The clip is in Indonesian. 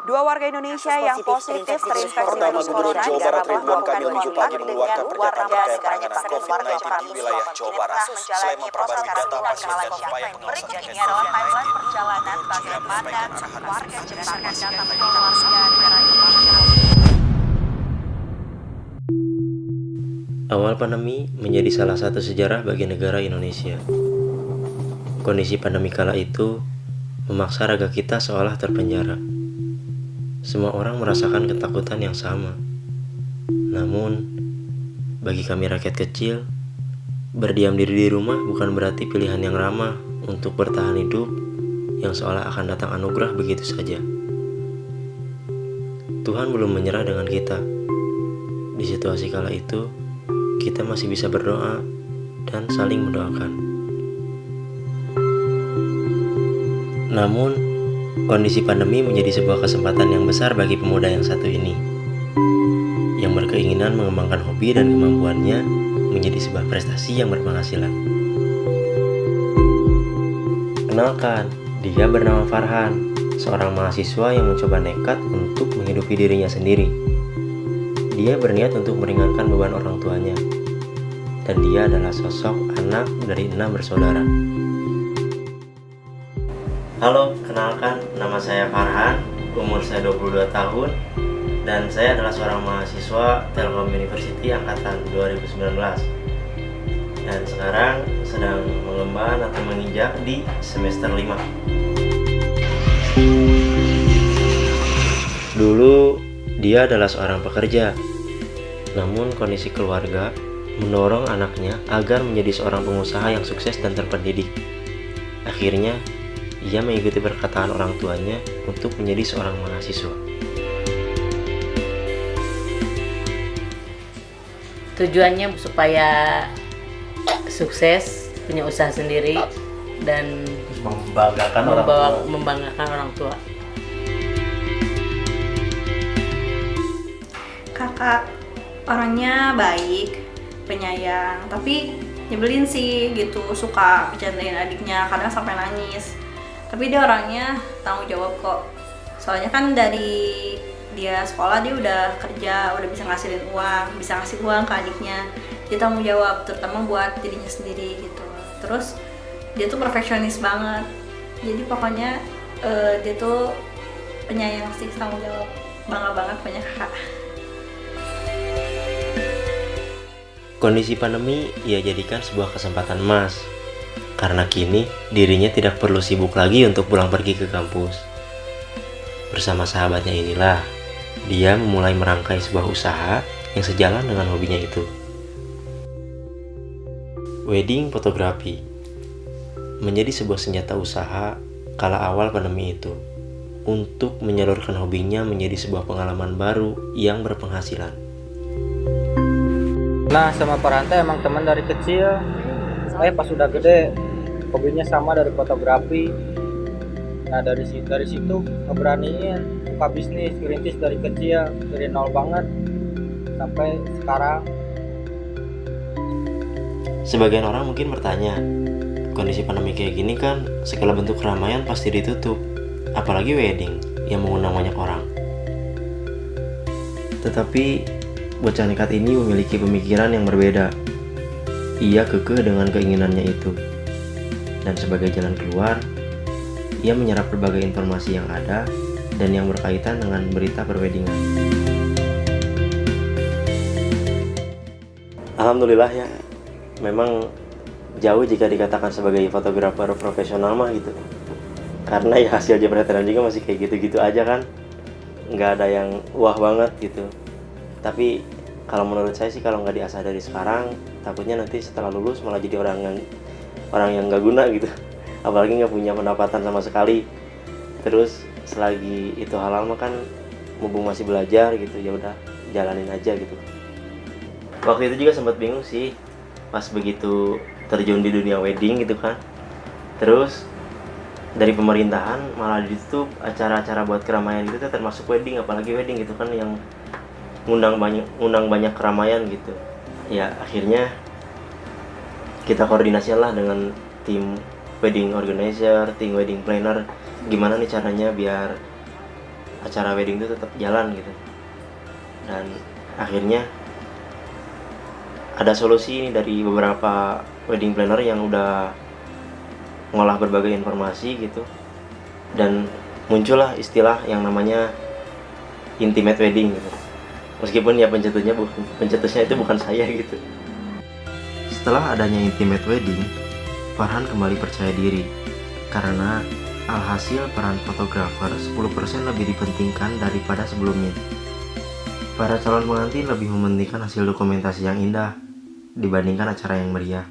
Dua warga Indonesia yang positif terinfeksi virus corona Jawa Barat Ridwan Kamil Minggu pagi dengan mengeluarkan pernyataan terkait penanganan warga COVID-19 di wilayah Jawa Barat. Selain memperbarui data pasien dan upaya pengawasan Berikut ini adalah timeline perjalanan bagaimana warga berdasarkan data warga negara Awal pandemi menjadi salah satu sejarah bagi negara Indonesia. Kondisi pandemi kala itu memaksa raga kita seolah terpenjara. Semua orang merasakan ketakutan yang sama. Namun, bagi kami rakyat kecil, berdiam diri di rumah bukan berarti pilihan yang ramah untuk bertahan hidup yang seolah akan datang anugerah begitu saja. Tuhan belum menyerah dengan kita. Di situasi kala itu, kita masih bisa berdoa dan saling mendoakan. Namun, kondisi pandemi menjadi sebuah kesempatan yang besar bagi pemuda yang satu ini, yang berkeinginan mengembangkan hobi dan kemampuannya menjadi sebuah prestasi yang berpenghasilan. Kenalkan, dia bernama Farhan, seorang mahasiswa yang mencoba nekat untuk menghidupi dirinya sendiri. Dia berniat untuk meringankan beban orang tuanya, dan dia adalah sosok anak dari 6 bersaudara. Halo, kenalkan, nama saya Farhan, umur saya 22 tahun, dan saya adalah seorang mahasiswa Telkom University angkatan 2019. Dan sekarang sedang mengemban atau menginjak di semester 5. Dulu, dia adalah seorang pekerja, namun kondisi keluarga mendorong anaknya agar menjadi seorang pengusaha yang sukses dan terpendidik. Akhirnya, ia mengikuti perkataan orang tuanya untuk menjadi seorang mahasiswa. Tujuannya supaya sukses, punya usaha sendiri, dan membanggakan orang tua. Kakak orangnya baik, penyayang, tapi nyebelin sih gitu, suka bercandain adiknya, kadang sampai nangis. Tapi dia orangnya tanggung jawab kok. Soalnya kan dari dia sekolah dia udah kerja, udah bisa ngasilin uang, bisa ngasih uang ke adiknya. Dia tanggung jawab, terutama buat dirinya sendiri gitu. Terus dia tuh perfeksionis banget. Jadi pokoknya dia tuh penyayang sih, tanggung jawab. Bangga banget punya kakak. Kondisi pandemi ia jadikan sebuah kesempatan emas, karena kini dirinya tidak perlu sibuk lagi untuk pulang pergi ke kampus. Bersama sahabatnya inilah, dia memulai merangkai sebuah usaha yang sejalan dengan hobinya itu. Wedding fotografi menjadi sebuah senjata usaha kala awal pandemi itu, untuk menyalurkan hobinya menjadi sebuah pengalaman baru yang berpenghasilan. Nah, sama Farhan emang teman dari kecil. Pas sudah gede hobinya sama dari fotografi. Nah, dari situ ngeberaniin buka bisnis, ngerintis dari kecil, dari nol banget sampai sekarang. Sebagian orang mungkin bertanya, kondisi pandemi kayak gini kan segala bentuk keramaian pasti ditutup, apalagi wedding yang mengundang banyak orang. Tetapi bocah nekat ini memiliki pemikiran yang berbeda. Ia kekeh dengan keinginannya itu. Dan sebagai jalan keluar, ia menyerap berbagai informasi yang ada dan yang berkaitan dengan berita perweddingan. Alhamdulillah ya, memang jauh jika dikatakan sebagai fotografer profesional mah gitu. Karena ya hasil jepretan juga masih kayak gitu-gitu aja kan. Nggak ada yang wah banget gitu. Tapi kalau menurut saya sih kalau nggak diasah dari sekarang, takutnya nanti setelah lulus malah jadi orang yang nggak guna gitu, apalagi nggak punya pendapatan sama sekali. Terus selagi itu halal mah kan mumpung masih belajar gitu, ya udah jalanin aja gitu. Waktu itu juga sempat bingung sih pas begitu terjun di dunia wedding gitu kan. Terus dari pemerintahan malah ditutup acara-acara buat keramaian gitu, termasuk wedding, apalagi wedding gitu kan yang ngundang banyak keramaian gitu. Ya akhirnya kita koordinasi lah dengan tim wedding organizer, tim wedding planner, gimana nih caranya biar acara wedding itu tetap jalan gitu. Dan akhirnya ada solusi ini dari beberapa wedding planner yang udah ngolah berbagai informasi gitu, dan muncullah istilah yang namanya intimate wedding gitu. Meskipun ya pencetusnya itu bukan saya gitu. Setelah adanya intimate wedding, Farhan kembali percaya diri karena alhasil peran fotografer 10% lebih dipentingkan daripada sebelumnya. Para calon pengantin lebih mementingkan hasil dokumentasi yang indah dibandingkan acara yang meriah.